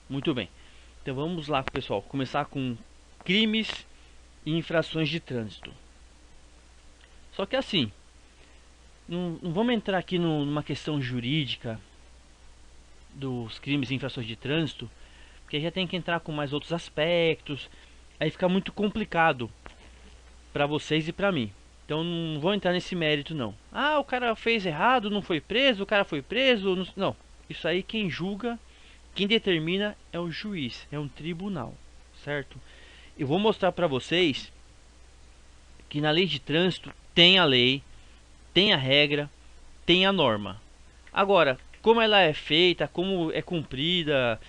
Muito bem. Então vamos lá, pessoal. Começar com crimes e infrações de trânsito. Só que assim, não vamos entrar aqui numa questão jurídica dos crimes e infrações de trânsito, porque já tem que entrar com mais outros aspectos. Aí fica muito complicado para vocês e para mim. Então não vou entrar nesse mérito não. Ah, o cara fez errado, não foi preso, o cara foi preso, não. Isso aí quem julga, quem determina é o juiz, é um tribunal, certo? Eu vou mostrar para vocês que na lei de trânsito tem a lei, tem a regra, tem a norma. Agora, como ela é feita, como é cumprida,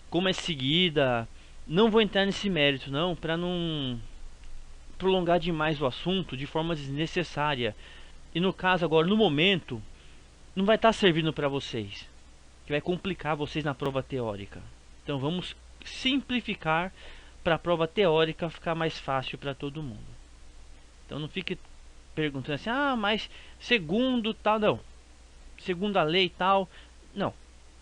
como é seguida, não vou entrar nesse mérito não, para não prolongar demais o assunto de forma desnecessária. E no caso agora, no momento, não vai estar servindo para vocês, que vai complicar vocês na prova teórica. Então vamos simplificar para a prova teórica ficar mais fácil para todo mundo. Então não fique perguntando assim, ah, mas segundo tal, não. Segundo a lei tal, não.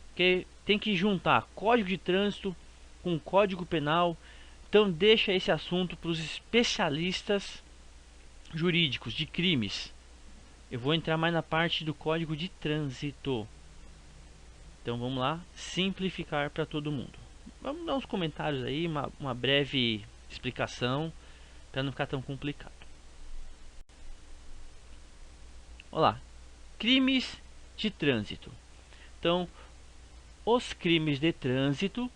Porque tem que juntar Código de Trânsito com Código Penal. Então deixa esse assunto para os especialistas jurídicos de crimes. Eu vou entrar mais na parte do Código de Trânsito. Então vamos lá, simplificar para todo mundo. Vamos dar uns comentários aí, uma breve explicação, para não ficar tão complicado. Olá, crimes de trânsito. Então, os crimes de trânsito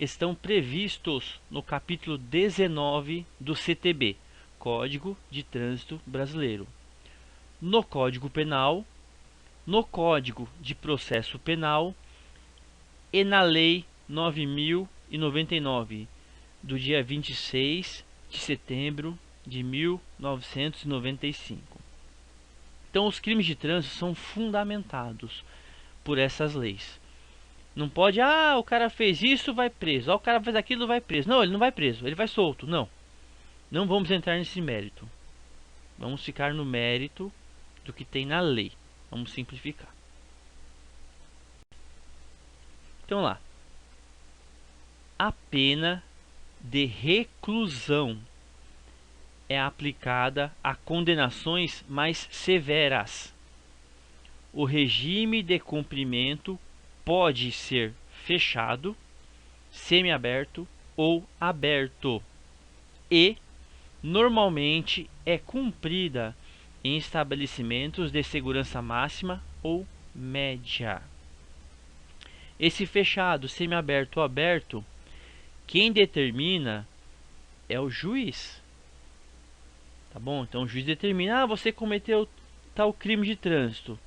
estão previstos no capítulo 19 do CTB, Código de Trânsito Brasileiro, no Código Penal, no Código de Processo Penal e na Lei 9.099, do dia 26 de setembro de 1995. Então, os crimes de trânsito são fundamentados por essas leis. Não pode, o cara fez isso, vai preso. O cara fez aquilo, vai preso. Não, ele não vai preso, ele vai solto. Não. Não vamos entrar nesse mérito. Vamos ficar no mérito do que tem na lei. Vamos simplificar. Então lá. A pena de reclusão é aplicada a condenações mais severas. O regime de cumprimento pode ser fechado, semiaberto ou aberto e normalmente é cumprida em estabelecimentos de segurança máxima ou média. Esse fechado, semiaberto ou aberto, quem determina é o juiz. Tá bom? Então o juiz determina, você cometeu tal crime de trânsito.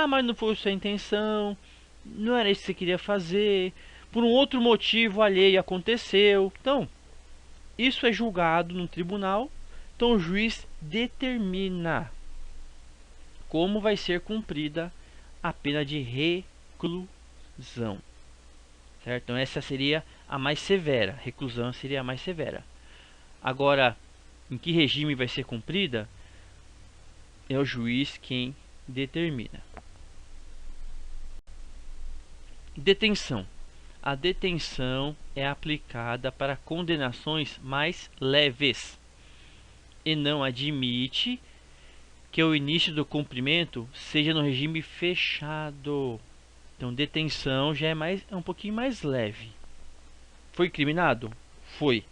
Mas não foi sua intenção, não era isso que você queria fazer, por um outro motivo alheio aconteceu. Então, isso é julgado no tribunal. Então o juiz determina como vai ser cumprida a pena de reclusão. Certo? Então essa seria a mais severa. Reclusão seria a mais severa. Agora, em que regime vai ser cumprida? É o juiz quem determina. Detenção. A detenção é aplicada para condenações mais leves e não admite que o início do cumprimento seja no regime fechado. Então, detenção já é um pouquinho mais leve. Foi incriminado? Foi.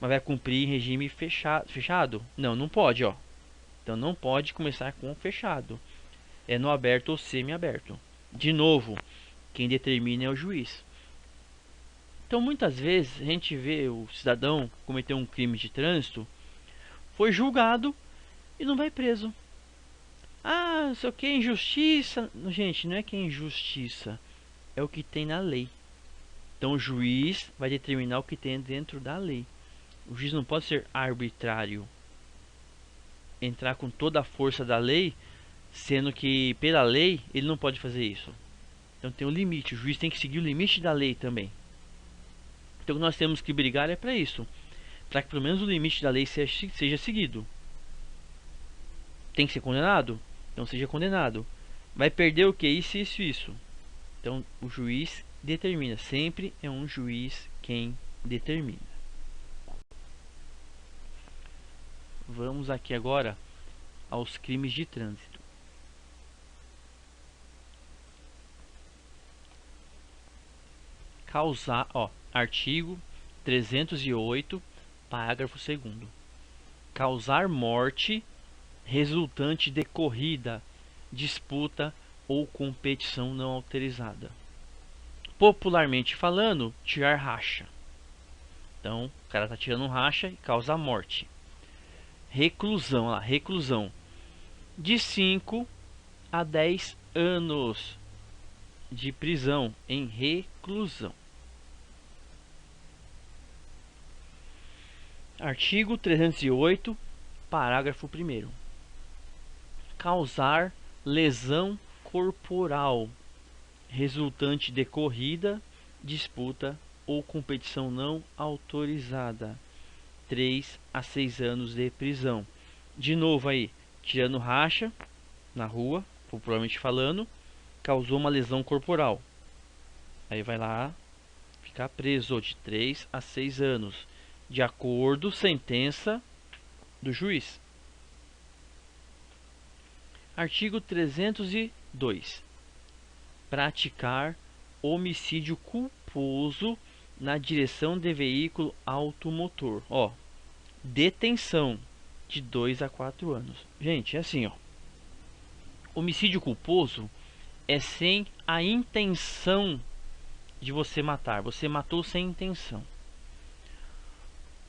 Mas vai cumprir em regime fechado? Não, não pode, ó. Então não pode começar com fechado. É no aberto ou semi-aberto. De novo, quem determina é o juiz. Então muitas vezes a gente vê o cidadão cometer um crime de trânsito, foi julgado e não vai preso. Não sei o que, injustiça. Gente, não é que é injustiça, é o que tem na lei. Então o juiz vai determinar o que tem dentro da lei. O juiz não pode ser arbitrário, entrar com toda a força da lei, sendo que pela lei ele não pode fazer isso. Então tem um limite, o juiz tem que seguir o limite da lei também. Então nós temos que brigar é para isso, para que pelo menos o limite da lei seja seguido. Tem que ser condenado? Então seja condenado. Vai perder o que? Isso. Então o juiz determina. Sempre é um juiz quem determina. Vamos aqui agora aos crimes de trânsito. Causar, artigo 308, parágrafo 2º. Causar morte resultante de corrida, disputa ou competição não autorizada. Popularmente falando, tirar racha. Então, o cara tá tirando racha e causa morte. Reclusão, reclusão de 5 a 10 anos de prisão em reclusão. Artigo 308, parágrafo 1º. Causar lesão corporal resultante de corrida, disputa ou competição não autorizada. 3 a 6 anos de prisão. De novo aí, tirando racha na rua, popularmente falando, causou uma lesão corporal. Aí vai lá ficar preso de 3 a 6 anos, de acordo com a sentença do juiz. Artigo 302. Praticar homicídio culposo na direção de veículo automotor. Detenção de 2 a 4 anos. Gente, é assim, homicídio culposo é sem a intenção de você matar. Você matou sem intenção.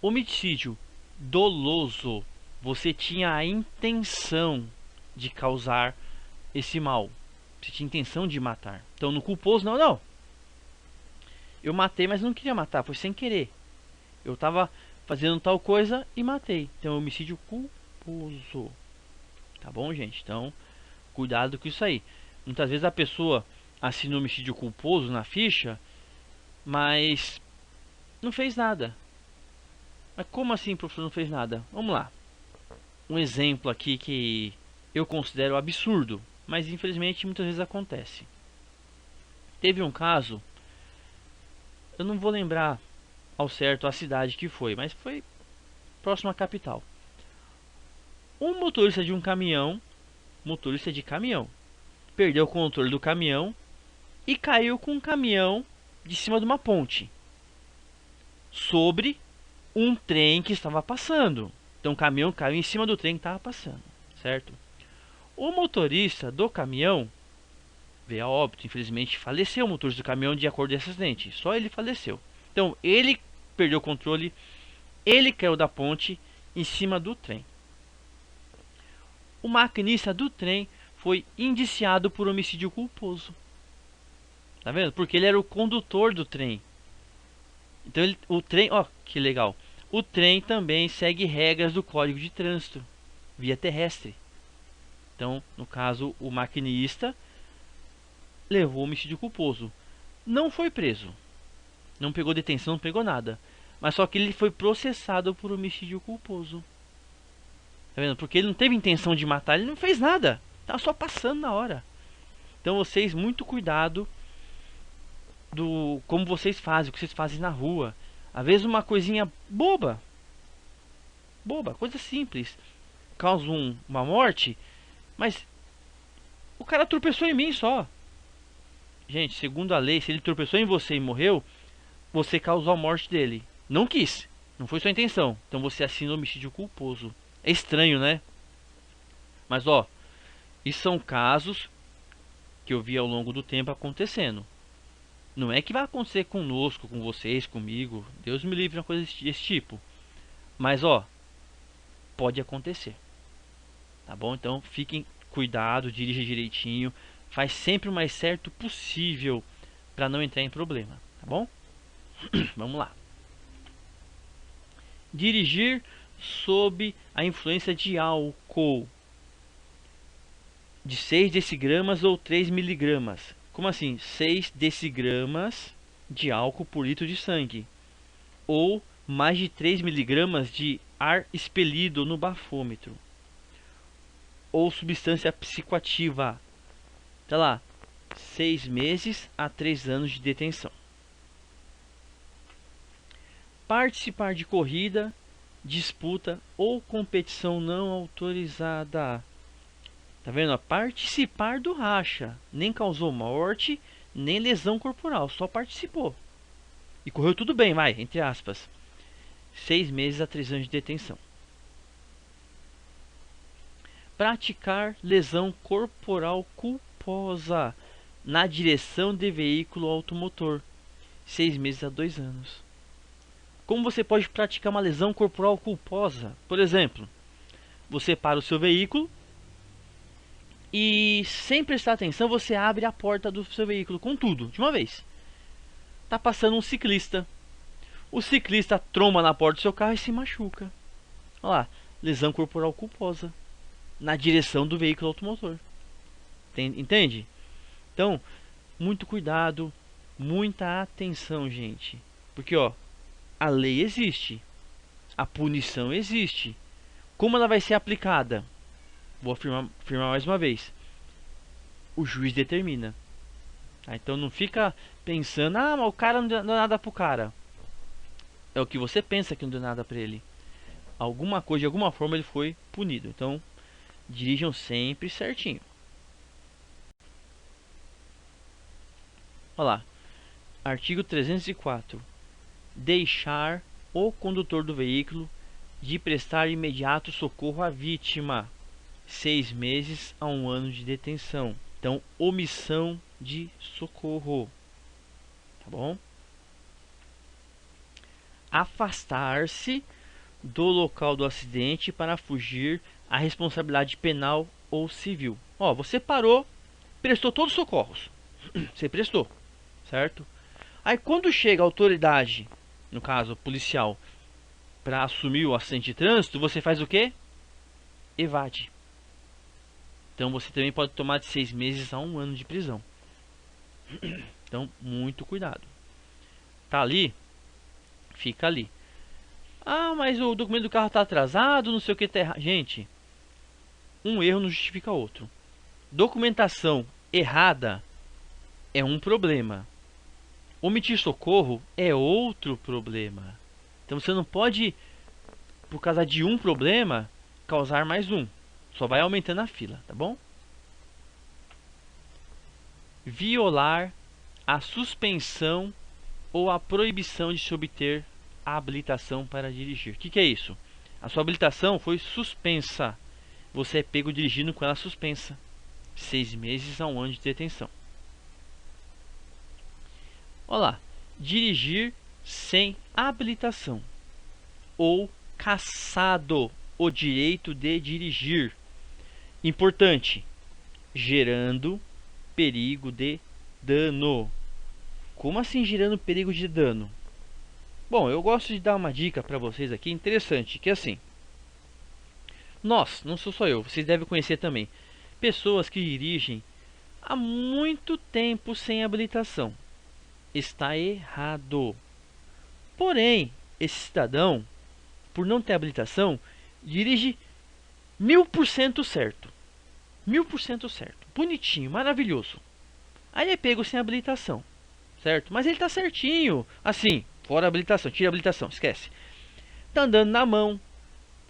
Homicídio doloso, você tinha a intenção de causar esse mal. Você tinha intenção de matar. Então no culposo, não. Eu matei, mas não queria matar, foi sem querer. Eu estava fazendo tal coisa e matei. Então é homicídio culposo. Tá bom, gente? Então, cuidado com isso aí. Muitas vezes a pessoa assina homicídio culposo na ficha, mas não fez nada. Mas como assim, professor, não fez nada? Vamos lá. Um exemplo aqui que eu considero absurdo, mas infelizmente muitas vezes acontece. Teve um caso, eu não vou lembrar ao certo a cidade que foi, mas foi próximo à capital. Um motorista de caminhão, perdeu o controle do caminhão e caiu com um caminhão de cima de uma ponte sobre um trem que estava passando. Então o caminhão caiu em cima do trem que estava passando, certo? O motorista do caminhão veio a óbito, infelizmente faleceu. O motorista do caminhão, de acordo com o acidente, só ele faleceu. Então ele perdeu o controle, ele caiu da ponte em cima do trem. O maquinista do trem foi indiciado por homicídio culposo. Tá vendo? Porque ele era o condutor do trem. Então o trem, que legal. O trem também segue regras do Código de Trânsito, via terrestre. Então, no caso, o maquinista levou homicídio culposo. Não foi preso. Não pegou detenção, não pegou nada. Mas só que ele foi processado por homicídio culposo. Tá vendo? Porque ele não teve intenção de matar, ele não fez nada. Tava só passando na hora. Então vocês, muito cuidado do como vocês fazem, o que vocês fazem na rua. Às vezes uma coisinha boba, coisa simples, causa uma morte, mas o cara tropeçou em mim só. Gente, segundo a lei, se ele tropeçou em você e morreu, você causou a morte dele. Não quis, não foi sua intenção. Então você assina homicídio culposo. É estranho, né? Mas isso são casos que eu vi ao longo do tempo acontecendo. Não é que vai acontecer conosco, com vocês, comigo. Deus me livre, uma coisa desse tipo. Mas pode acontecer. Tá bom? Então fiquem cuidado, dirija direitinho. Faz sempre o mais certo possível para não entrar em problema. Tá bom? Vamos lá. Dirigir sob a influência de álcool de 6 decigramas ou 3 miligramas. Como assim? 6 decigramas de álcool por litro de sangue. Ou mais de 3 miligramas de ar expelido no bafômetro. Ou substância psicoativa. Tá lá. 6 meses a 3 anos de detenção. Participar de corrida, disputa ou competição não autorizada. Tá vendo? Participar do racha. Nem causou morte, nem lesão corporal. Só participou. E correu tudo bem, vai, entre aspas. 6 meses a 3 anos de detenção. Praticar lesão corporal culposa na direção de veículo automotor. 6 meses a 2 anos. Como você pode praticar uma lesão corporal culposa? Por exemplo, você para o seu veículo e, sem prestar atenção, você abre a porta do seu veículo com tudo, de uma vez. Tá passando um ciclista. O ciclista tromba na porta do seu carro e se machuca. Olha lá, lesão corporal culposa na direção do veículo automotor. Entende? Então, muito cuidado, muita atenção, gente. Porque, ó, a lei existe, a punição existe. Como ela vai ser aplicada? Vou afirmar mais uma vez. O juiz determina. Tá? Então não fica pensando, ah, mas o cara não deu nada pro cara. É o que você pensa que não deu nada pra ele. Alguma coisa, de alguma forma ele foi punido. Então, dirijam sempre certinho. Olha lá. Artigo 304. Deixar o condutor do veículo de prestar imediato socorro à vítima. 6 meses a 1 ano de detenção. Então, omissão de socorro. Tá bom? Afastar-se do local do acidente para fugir à responsabilidade penal ou civil. Ó, você parou, prestou todos os socorros. Você prestou, certo? Aí quando chega a autoridade, no caso policial, para assumir o acidente de trânsito, você faz o quê? Evade. Então você também pode tomar de 6 meses a 1 ano de prisão. Então, muito cuidado. Tá ali? Fica ali. Ah, mas o documento do carro está atrasado, não sei o que tá errado. Gente, um erro não justifica outro. Documentação errada é um problema. Omitir socorro é outro problema. Então você não pode, por causa de um problema, causar mais um. Só vai aumentando a fila, tá bom? Violar a suspensão ou a proibição de se obter a habilitação para dirigir. O que é isso? A sua habilitação foi suspensa. Você é pego dirigindo com ela suspensa. 6 meses a 1 ano de detenção. Olha lá. Dirigir sem habilitação. Ou cassado o direito de dirigir. Importante. Gerando perigo de dano. Como assim gerando perigo de dano? Bom, eu gosto de dar uma dica para vocês aqui interessante, que é assim. Nós, não sou só eu, vocês devem conhecer também, pessoas que dirigem há muito tempo sem habilitação. Está errado. Porém, esse cidadão, por não ter habilitação, dirige 1000% certo. 1000% certo. Bonitinho, maravilhoso. Aí é pego sem habilitação, certo? Mas ele tá certinho, assim, fora a habilitação, tira a habilitação, esquece. Tá andando na mão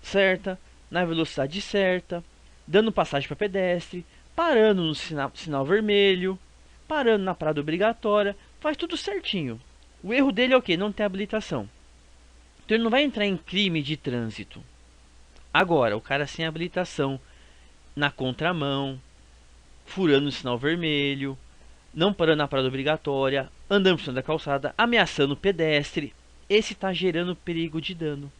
certa, na velocidade certa, dando passagem para pedestre, parando no sinal vermelho, parando na parada obrigatória, faz tudo certinho. O erro dele é o quê? Não tem habilitação. Então ele não vai entrar em crime de trânsito. Agora, o cara sem habilitação, na contramão, furando o sinal vermelho, não parando na parada obrigatória, andando por cima da calçada, ameaçando o pedestre, esse está gerando perigo de dano.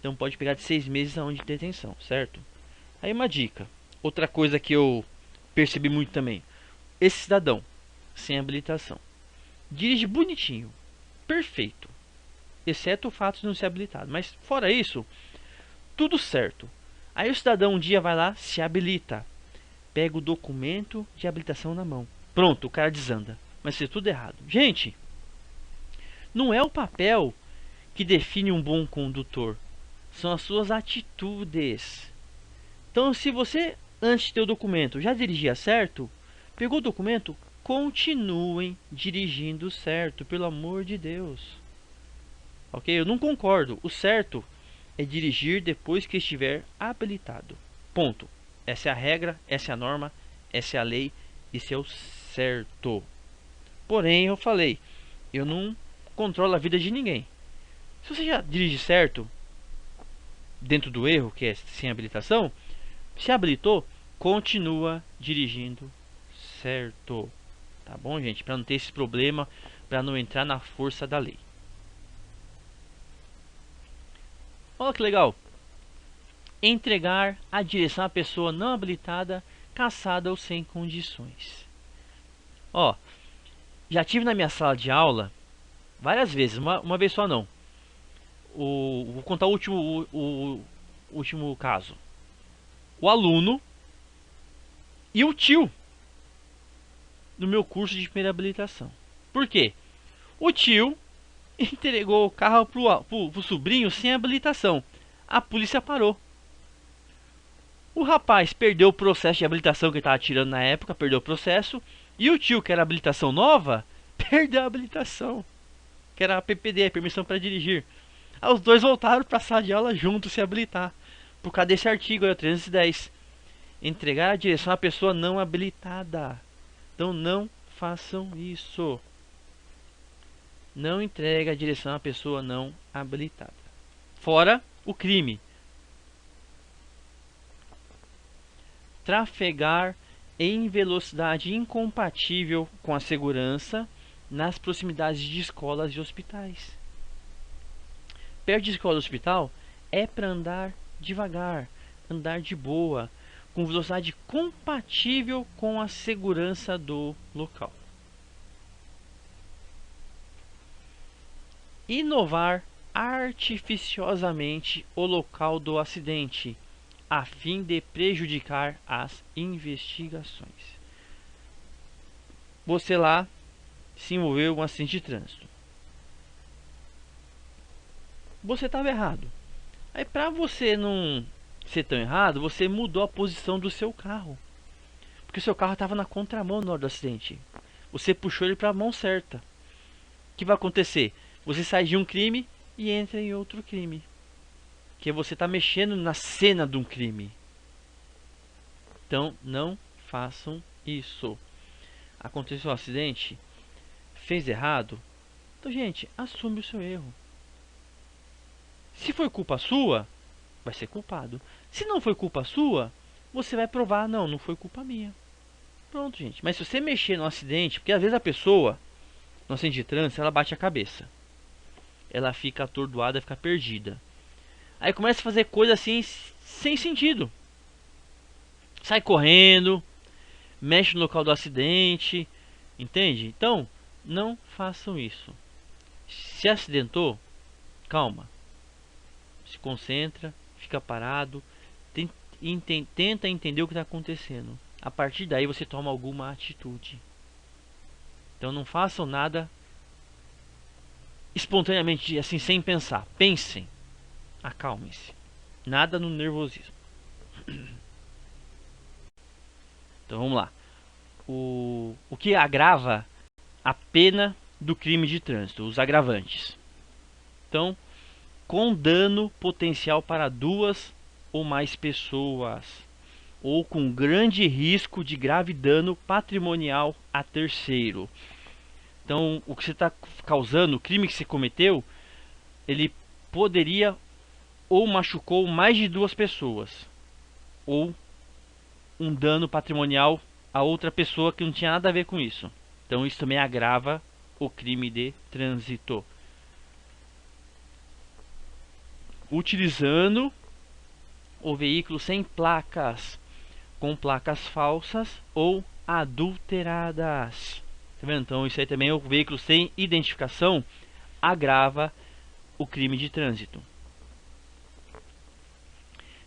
Então pode pegar de 6 meses a 1 ano de detenção, certo? Aí uma dica. Outra coisa que eu percebi muito também. Esse cidadão, sem habilitação, dirige bonitinho, perfeito. Exceto o fato de não ser habilitado. Mas fora isso, tudo certo. Aí o cidadão um dia vai lá, se habilita. Pega o documento de habilitação na mão. Pronto, o cara desanda. Mas fez tudo errado. Gente, não é o papel que define um bom condutor. São as suas atitudes. Então, se você, antes de ter o documento, já dirigia certo, pegou o documento, continuem dirigindo certo, pelo amor de Deus. Ok? Eu não concordo. O certo é dirigir depois que estiver habilitado. Ponto. Essa é a regra, essa é a norma, essa é a lei, isso é o certo. Porém, eu falei, eu não controlo a vida de ninguém. Se você já dirige certo, dentro do erro, que é sem habilitação, se habilitou, continua dirigindo certo. Tá bom, gente? Para não ter esse problema, para não entrar na força da lei. Olha que legal. Entregar a direção à pessoa não habilitada, caçada ou sem condições. Ó, já tive na minha sala de aula várias vezes, uma vez só não. Vou contar o último caso. O aluno e o tio no meu curso de primeira habilitação. Por quê? O tio entregou o carro pro sobrinho sem habilitação. A polícia parou. O rapaz perdeu o processo de habilitação que ele estava tirando na época, perdeu o processo. E o tio, que era habilitação nova, perdeu a habilitação, que era a PPD, permissão para dirigir. Aí os dois voltaram para a sala de aula juntos se habilitar. Por causa desse artigo aí, o 310. Entregar a direção à pessoa não habilitada. Então não façam isso. Não entregue a direção à pessoa não habilitada. Fora o crime. Trafegar em velocidade incompatível com a segurança nas proximidades de escolas e hospitais. Perto de escola e hospital é para andar devagar, andar de boa, com velocidade compatível com a segurança do local. Inovar artificiosamente o local do acidente, a fim de prejudicar as investigações. Você lá se envolveu em um acidente de trânsito. Você estava errado. Aí, para você não ser tão errado, você mudou a posição do seu carro, porque o seu carro estava na contramão na hora do acidente. Você puxou ele para a mão certa. O que vai acontecer? Você sai de um crime e entra em outro crime, que você está mexendo na cena de um crime. Então não façam isso. Aconteceu um acidente, fez errado, então, gente, assume o seu erro. Se foi culpa sua, vai ser culpado. Se não foi culpa sua, você vai provar, não foi culpa minha. Pronto, gente. Mas se você mexer no acidente, porque às vezes a pessoa no acidente de trânsito, ela bate a cabeça, ela fica atordoada, fica perdida. Aí começa a fazer coisa assim sem sentido. Sai correndo, mexe no local do acidente, entende? Então, não façam isso. Se acidentou, calma. Se concentra, fica parado, tenta entender o que está acontecendo. A partir daí você toma alguma atitude. Então não façam nada espontaneamente, assim, sem pensar. Pensem, acalmem-se. Nada no nervosismo. Então vamos lá. O que agrava a pena do crime de trânsito? Os agravantes. Então, com dano potencial para 2 ou mais pessoas, ou com grande risco de grave dano patrimonial a terceiro. Então, o que você está causando, o crime que você cometeu, ele poderia ou machucou mais de 2 pessoas, ou um dano patrimonial a outra pessoa que não tinha nada a ver com isso. Então, isso também agrava o crime de trânsito. Utilizando o veículo sem placas, com placas falsas ou adulteradas. Tá vendo? Então isso aí também, o veículo sem identificação agrava o crime de trânsito.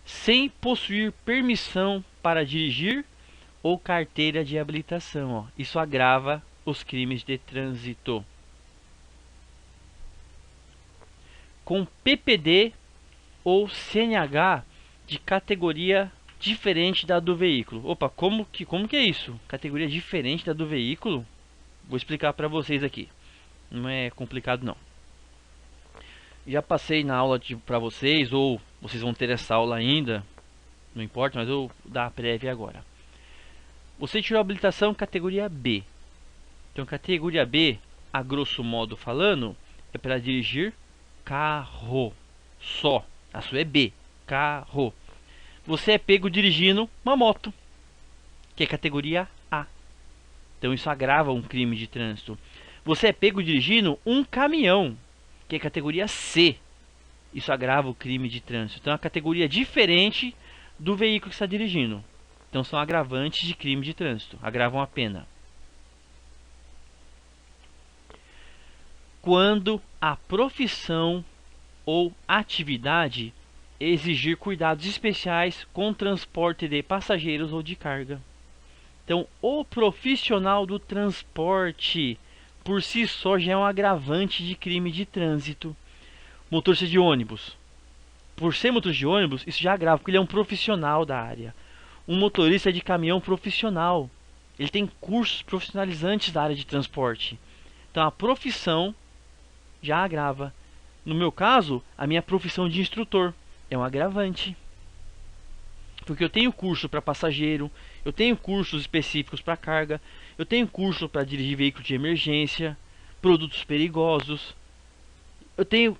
Sem possuir permissão para dirigir ou carteira de habilitação, ó. Isso agrava os crimes de trânsito. Com PPD ou CNH de categoria diferente da do veículo. Opa, como que é isso? Categoria diferente da do veículo? Vou explicar para vocês aqui. Não é complicado não. Já passei na aula para vocês, ou vocês vão ter essa aula ainda, não importa, mas eu vou dar a prévia agora. Você tirou a habilitação categoria B. Então, categoria B, a grosso modo falando, é para dirigir carro. Só. A sua é B, carro. Você é pego dirigindo uma moto, que é categoria A. Então, isso agrava um crime de trânsito. Você é pego dirigindo um caminhão, que é categoria C. Isso agrava o crime de trânsito. Então, é uma categoria diferente do veículo que está dirigindo. Então, são agravantes de crime de trânsito. Agravam a pena. Quando a profissão ou atividade exigir cuidados especiais com transporte de passageiros ou de carga. Então, o profissional do transporte por si só já é um agravante de crime de trânsito. Motorista de ônibus. Por ser motorista de ônibus, isso já agrava, porque ele é um profissional da área. Um motorista de caminhão profissional. Ele tem cursos profissionalizantes da área de transporte. Então, a profissão já agrava. No meu caso, a minha profissão de instrutor é um agravante. Porque eu tenho curso para passageiro, eu tenho cursos específicos para carga, eu tenho curso para dirigir veículo de emergência, produtos perigosos. Eu tenho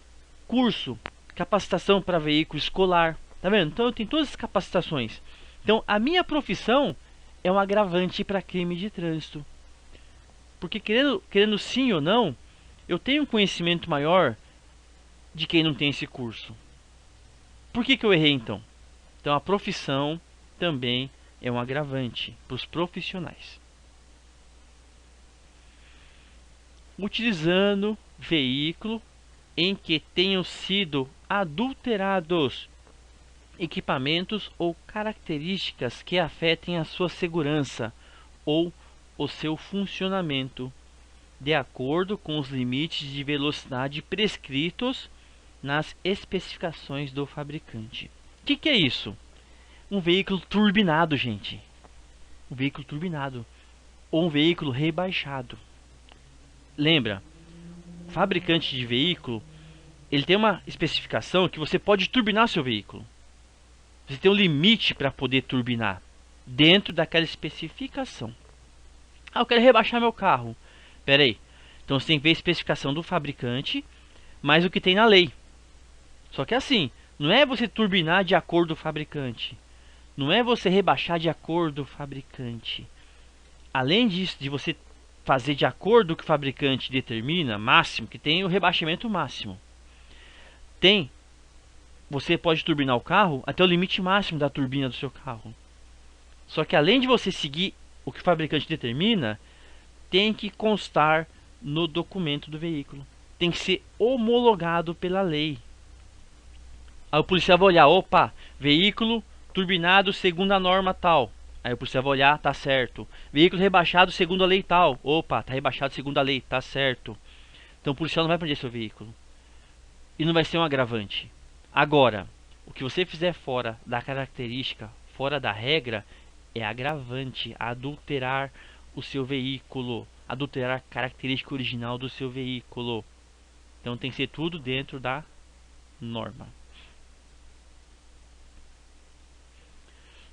curso, capacitação para veículo escolar. Tá vendo? Então eu tenho todas as capacitações. Então a minha profissão é um agravante para crime de trânsito. Porque querendo sim ou não, eu tenho um conhecimento maior de quem não tem esse curso. Por que eu errei então? Então a profissão também é um agravante para os profissionais. Utilizando veículo em que tenham sido adulterados equipamentos ou características que afetem a sua segurança ou o seu funcionamento, de acordo com os limites de velocidade prescritos nas especificações do fabricante. O que é isso? Um veículo turbinado, gente. Um veículo turbinado. Ou um veículo rebaixado. Lembra, fabricante de veículo, ele tem uma especificação que você pode turbinar seu veículo. Você tem um limite para poder turbinar dentro daquela especificação. Ah, eu quero rebaixar meu carro. Pera aí. Então você tem que ver a especificação do fabricante, mais o que tem na lei. Só que assim, não é você turbinar de acordo com o fabricante. Não é você rebaixar de acordo com o fabricante. Além disso, de você fazer de acordo com o que o fabricante determina, máximo, que tem o rebaixamento máximo. Você pode turbinar o carro até o limite máximo da turbina do seu carro. Só que além de você seguir o que o fabricante determina, tem que constar no documento do veículo. Tem que ser homologado pela lei. Aí o policial vai olhar, opa, veículo turbinado segundo a norma tal. Aí o policial vai olhar, tá certo. Veículo rebaixado segundo a lei tal. Opa, tá rebaixado segundo a lei, tá certo. Então o policial não vai prender seu veículo. E não vai ser um agravante. Agora, o que você fizer fora da característica, fora da regra, é agravante. Adulterar o seu veículo. Adulterar a característica original do seu veículo. Então tem que ser tudo dentro da norma.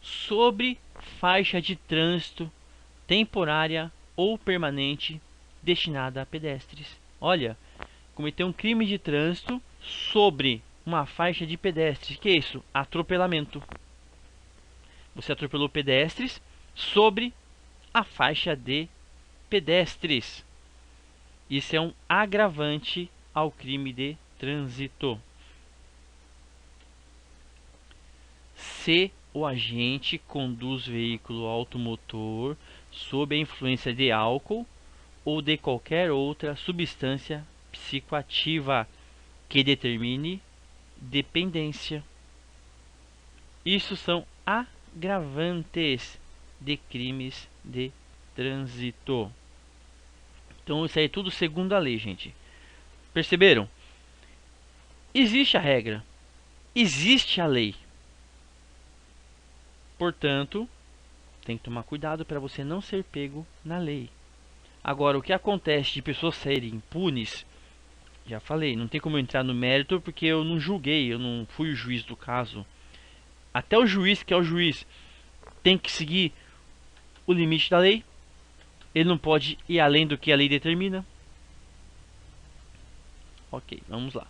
Sobre faixa de trânsito temporária ou permanente destinada a pedestres. Olha, cometeu um crime de trânsito sobre uma faixa de pedestres. Que é isso? Atropelamento. Você atropelou pedestres sobre a faixa de pedestres. Isso é um agravante ao crime de trânsito. Se o agente conduz veículo automotor sob a influência de álcool ou de qualquer outra substância psicoativa que determine dependência. Isso são agravantes de crimes de trânsito. Então isso aí é tudo segundo a lei, gente. Perceberam? Existe a regra. Existe a lei. Portanto, tem que tomar cuidado para você não ser pego na lei. Agora, o que acontece de pessoas saírem impunes, já falei, não tem como eu entrar no mérito porque eu não julguei, eu não fui o juiz do caso. Até o juiz, que é o juiz, tem que seguir o limite da lei. Ele não pode ir além do que a lei determina. Ok, vamos lá.